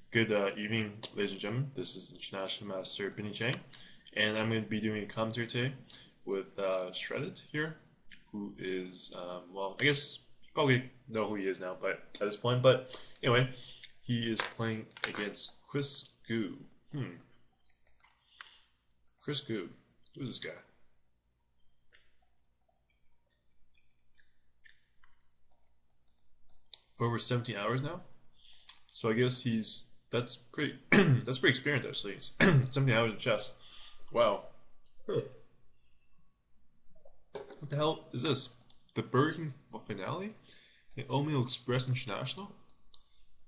Good evening, ladies and gentlemen. This is International Master Benny Chang, and I'm going to be doing a commentary today with Shredded here, who is, well, I guess you probably know who he is now, but at this point. But anyway, he is playing against chrisgu. chrisgu. Who's this guy? For over 17 hours now. So I guess that's pretty that's pretty experienced actually. 70 hours of chess. Wow. Huh. What the hell is this? The Burger King finale? The Oatmeal Express International?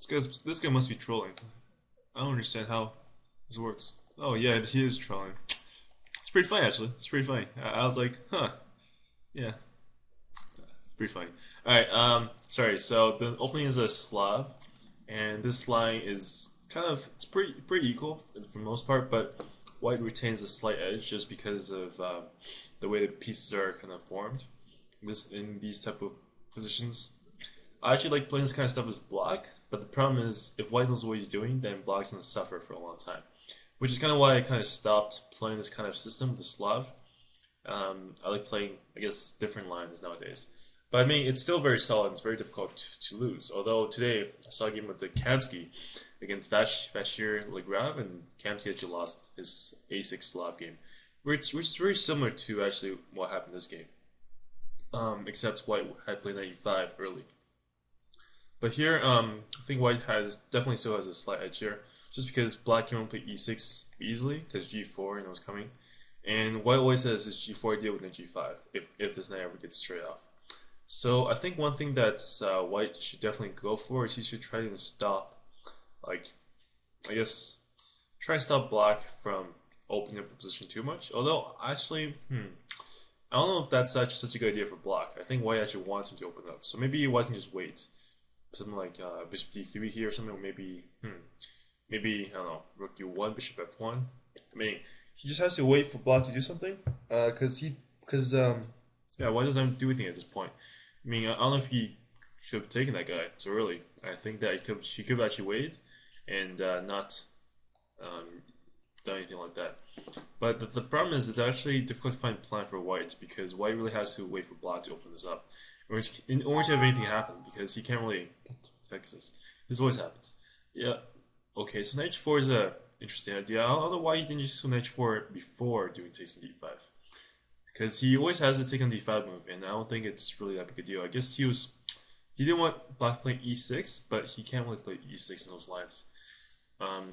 This guy must be trolling. I don't understand how this works. Oh yeah, he is trolling. It's pretty funny actually. It's pretty funny. I was like, huh, yeah, it's pretty funny. All right, sorry. So the opening is a Slav, and this line is it's pretty equal for the most part, but white retains a slight edge just because of the way the pieces are kind of formed. In these type of positions, I actually like playing this kind of stuff as black, but the problem is if white knows what he's doing, then black's gonna suffer for a long time. Which is kind of why I kind of stopped playing this kind of system, the Slav. I like playing, I guess, different lines nowadays. But I mean, it's still very solid. It's very difficult to lose. Although today I saw a game with the Kamsky against Vashir Legrav, and Kamsky actually lost his A6 Slav game, which is very similar to actually what happened this game. Except White had played knight e5 early. But here, I think White definitely still has a slight edge here, just because Black can only play e6 easily because g4 was coming, and White always has his g4 idea with the g5 if this knight ever gets straight off. So I think one thing that White should definitely go for is he should try to stop, like, I guess, try to stop Black from opening up the position too much. Although actually, I don't know if that's actually such a good idea for Black. I think White actually wants him to open up, so maybe White can just wait. Something like bishop d3 here or something, or maybe I don't know, rook u1, bishop f1. I mean, he just has to wait for Black to do something, yeah, why doesn't he do anything at this point? I mean, I don't know if he should have taken that guy so early. I think that she could have actually waited and not done anything like that. But the problem is it's actually difficult to find a plan for White because White really has to wait for Black to open this up in order to have anything happen, because he can't really fix this. This always happens. Yeah. Okay, so knight h4 is a interesting idea. I don't know why he didn't just go knight h4 before doing takes on d5. Because he always has a take on d5 move, and I don't think it's really that big a deal. I guess he didn't want Black to play e6, but he can't really play e6 in those lines.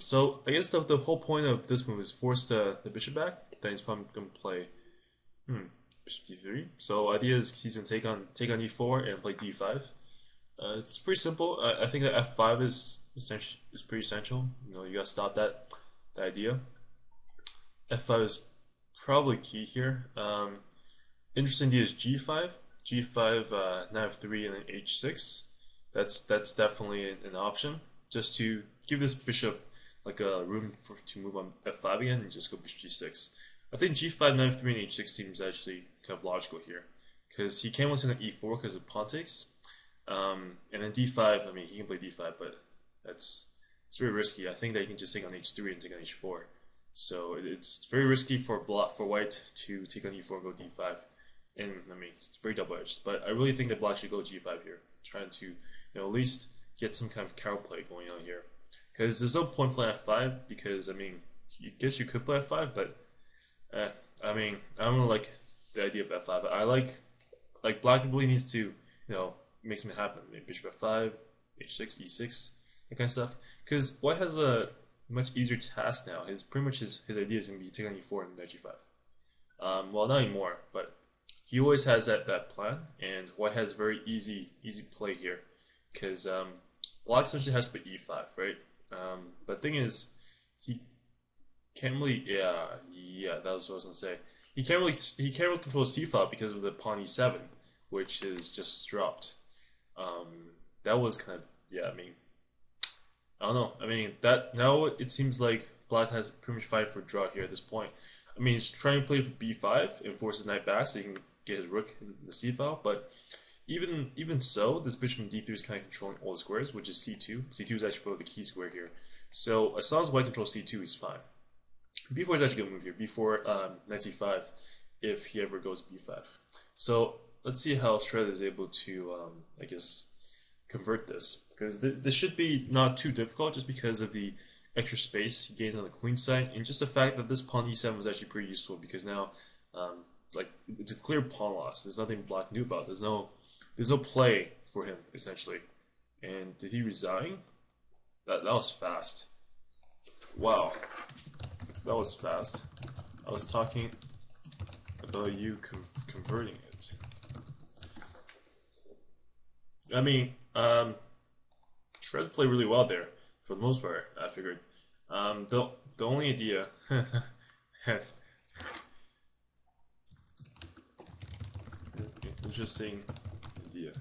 So I guess the whole point of this move is force the bishop back. Then he's probably going to play bishop d3. So idea is he's going to take on e4 and play d5. It's pretty simple. I think that f5 is pretty essential. You got to stop that idea. f5 is probably key here. Interesting idea is g5. g5, knight f3, and then h6. That's definitely an option, just to give this bishop like a room to move on f5 again and just go bishop g6. I think g5, knight f3, and h6 seems actually kind of logical here, because he can't win to e4 because of pawn takes. And then d5, I mean, he can play d5, but it's very risky. I think that he can just take on h3 and take on h4. So it's very risky for White to take on e4 and go d5. And I mean, it's very double-edged. But I really think that Black should go g5 here, trying to at least get some kind of counterplay going on here. Because there's no point playing f5, because I mean, I guess you could play f5, but I mean, I don't really like the idea of f5. I like Black really needs to make something happen. Maybe bishop f5, h6, e6, that kind of stuff. Because White has a much easier task now. Pretty much his idea is going to be taking on e4 and knight g5. Well, not anymore, but he always has that plan, and White has very easy play here, because Black essentially has to play e5, right? But the thing is, he can't really, that was what I was gonna say. He can't really control c5 because of the pawn e7, which is just dropped. That was kind of, I mean, I don't know. I mean, that now it seems like Black has pretty much fight for a draw here at this point. I mean, he's trying to play for b5 and force his knight back so he can get his rook in the c file, but even so, this bishop in d3 is kind of controlling all the squares, which is c2. c2 is actually probably the key square here. So as long as white controls c2, he's fine. b4 is actually a good move here. b4, knight c5, if he ever goes b5. So let's see how Shred is able to, I guess, convert this, because this should be not too difficult, just because of the extra space he gains on the queen side, and just the fact that this pawn e7 was actually pretty useful, because now, like, it's a clear pawn loss. There's nothing Black knew about. There's no play for him, essentially. And did he resign? That was fast. Wow, that was fast. I was talking about you converting it. I mean, Shred played really well there for the most part. I figured. The only idea interesting idea.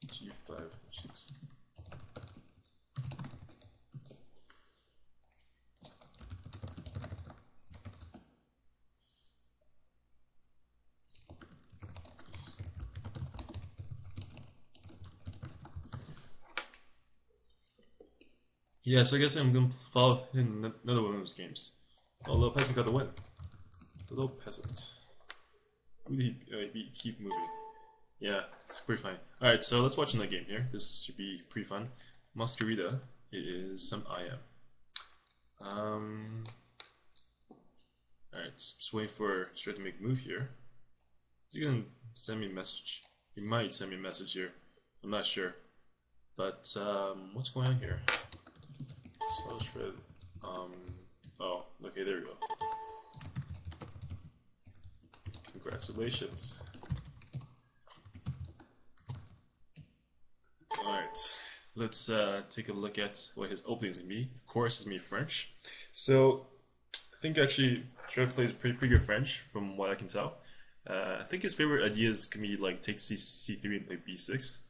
G5, G6. Yeah, so I guess I'm gonna follow in another one of those games. Oh, little peasant got the win. The little peasant. Who did he keep moving? Yeah, it's pretty fine. Alright, so let's watch another game here. This should be pretty fun. Masquerita is some IM. Alright, just waiting for Shred to make a move here. Is he gonna send me a message? He might send me a message here. I'm not sure. But, what's going on here? So Shred, oh, okay, there we go. Congratulations. Alright, let's take a look at what his opening is going to be. Of course, it's going to be French. So, I think actually Shred plays pretty good French, from what I can tell. I think his favorite ideas can be like take c3 and play b6.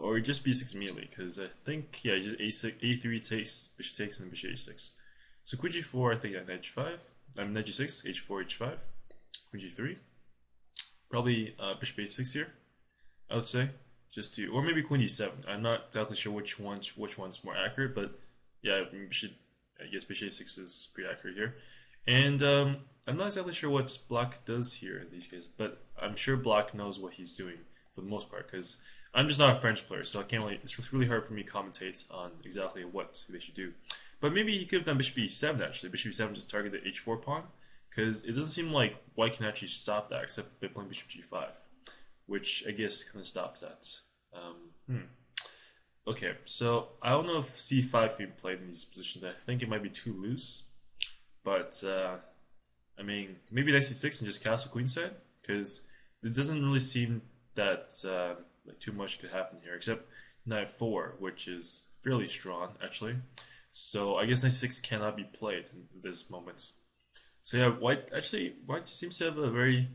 Or just b6 immediately, because I think, yeah, just a6, a3 takes, bishop takes, and bishop a6. So queen g4, I think knight g5, knight g6, h4, h5, queen g3. Probably bishop a6 here, I would say, just to, or maybe queen d7. I'm not exactly sure which one's more accurate, but yeah, I guess bishop a6 is pretty accurate here. And I'm not exactly sure what Black does here in these cases, but I'm sure Black knows what he's doing for the most part, because I'm just not a French player, so I can't really, it's really hard for me to commentate on exactly what they should do. But maybe he could have done bishop e7 actually. Bishop e7 just target the h4 pawn, because it doesn't seem like white can actually stop that except by playing bishop g5, which I guess kind of stops that. Okay, so I don't know if c5 can be played in these positions. I think it might be too loose, but I mean, maybe knight c6 and just castle queenside, because it doesn't really seem that like too much could happen here, except knight 4, which is fairly strong actually. So I guess knight 6 cannot be played in this moment. So yeah, white seems to have a very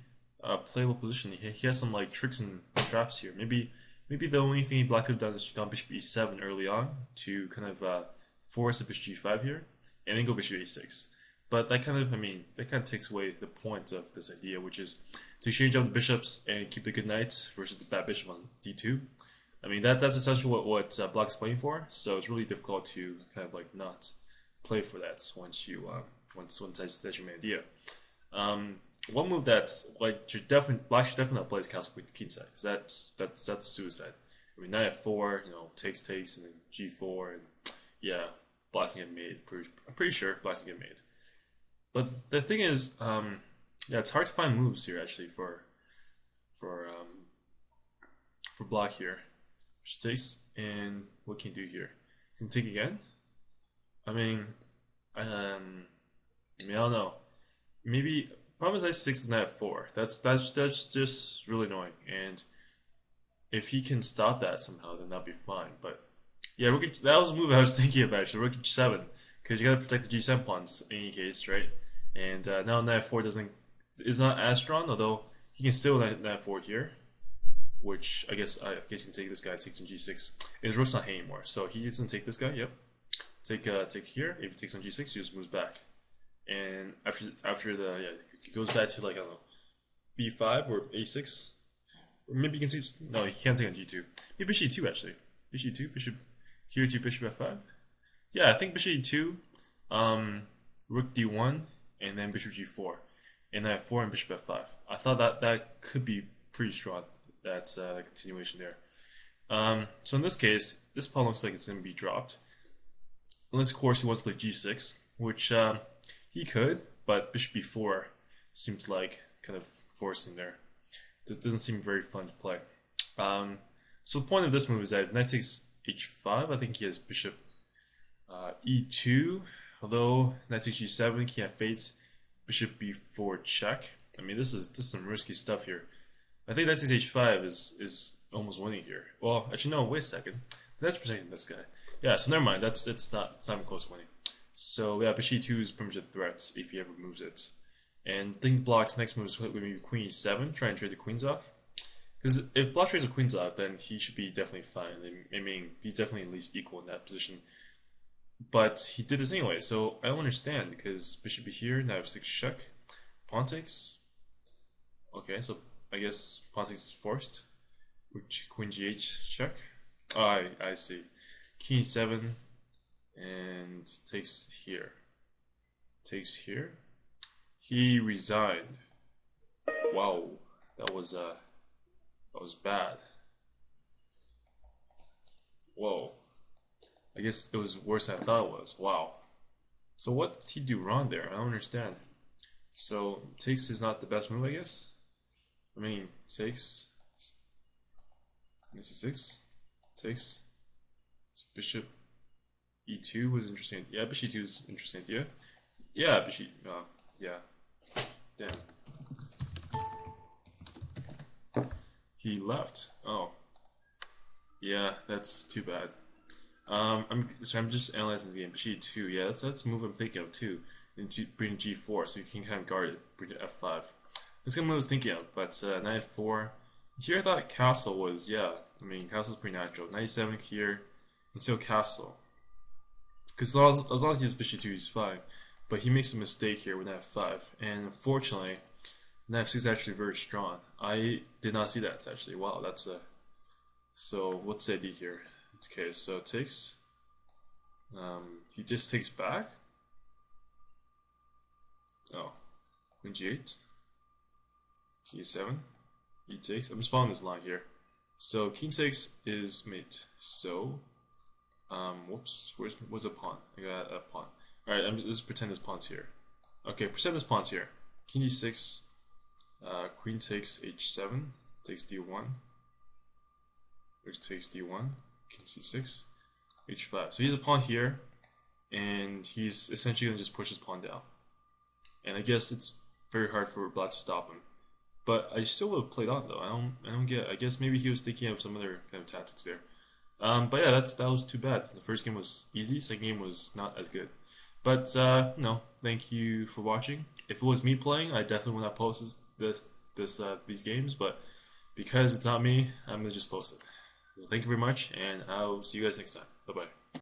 playable position. He has some like tricks and traps here. Maybe the only thing Black could have done is gone bishop e7 early on to kind of force a bishop g5 here, and then go bishop a6. But that kind of takes away the point of this idea, which is to exchange out the bishops and keep the good knights versus the bad bishop on d2. I mean, that's essentially what Black is playing for. So it's really difficult to kind of like not play for that once that's your main idea. One move that Black should definitely not play is castle queen queenside, because that's suicide. I mean, knight f4, takes, and then g4, and yeah, Black's gonna get made. I'm pretty sure Black's gonna get made. But the thing is, yeah, it's hard to find moves here actually for Black here. Which takes, and what can you do here? Can you take again? I mean, I don't know. Maybe problem is knight 6 is knight 4. That's just really annoying. And if he can stop that somehow, then that'd be fine. But yeah, that was a move I was thinking about actually. Rook h7, because you gotta protect the g7 pawns in any case, right? And now knight 4 is not as strong, although he can still knight 4 here, which I guess he can take this guy, takes on g6. And his rook's not here anymore, so he doesn't take this guy. Yep, take here. If he takes on g6, he just moves back. And after he goes back to like I don't know, b5 or a6, Or maybe you can take. No, he can't take on g2. Maybe bishop e2 actually. Bishop e2, bishop here to bishop f5. Yeah, I think bishop e2, rook d1, and then bishop g4, and then f4 and bishop f5. I thought that could be pretty strong. That's a continuation there. So in this case, this pawn looks like it's going to be dropped. Unless, of course, he wants to play g6, which he could, but bishop b4 seems like kind of forcing there. It doesn't seem very fun to play. So the point of this move is that if knight takes h5, I think he has bishop e2, although knight takes g7, he f8, bishop b4 check. I mean, this is some risky stuff here. I think knight takes h5 is almost winning here. Well, actually no, wait a second. That's protecting this guy. Yeah, so never mind. It's not even close to winning. So yeah, bishop e2 is pretty much a threat if he ever moves it. And I think Block's next move is going to be queen e7, try and trade the queens off. Because if Block trades the queens off, then he should be definitely fine. I mean, he's definitely at least equal in that position. But he did this anyway, so I don't understand, because bishop be here, knight f6 check, pawn takes. Okay, so I guess pawn takes is forced. Queen g8 check. Oh, I see. King e7 and takes here. Takes here. He resigned. Wow, that was bad. Whoa. I guess it was worse than I thought it was. Wow. So what did he do wrong there? I don't understand. So takes is not the best move, I guess. I mean, takes. c6 takes. Bishop e2 was interesting. Yeah, bishop e2 is interesting idea. Yeah, bishop. Yeah. Damn. He left. Oh. Yeah, that's too bad. I'm just analyzing the game. Bishop e2. Yeah, that's a move I'm thinking of too. And bring g4, so you can kind of guard it. Bring it f5. That's the move I was thinking of. But knight f4. Here I thought castle was, yeah. I mean, castle's pretty natural. Knight e7 here. And still castle. Because as long as he has bishop 2, he's fine. But he makes a mistake here with knight f5. And unfortunately, knight f6 is actually very strong. I did not see that actually. Wow, that's a. So what's the idea here? Okay, so it takes. He just takes back. Oh, queen g8, e7, he takes. I'm just following this line here. So king takes is mate. So, whoops, where's a pawn? I got a pawn. All right, let's pretend this pawn's here. Okay, pretend this pawn's here. King d6, queen takes h7, takes d1, which takes d1, king c6, h5. So he's a pawn here, and he's essentially gonna just push his pawn down. And I guess it's very hard for Black to stop him. But I still would have played on though. I don't get. I guess maybe he was thinking of some other kind of tactics there. But yeah, that was too bad. The first game was easy. Second game was not as good. But no, thank you for watching. If it was me playing, I definitely would not post these games. But because it's not me, I'm gonna just post it. Thank you very much, and I'll see you guys next time. Bye bye.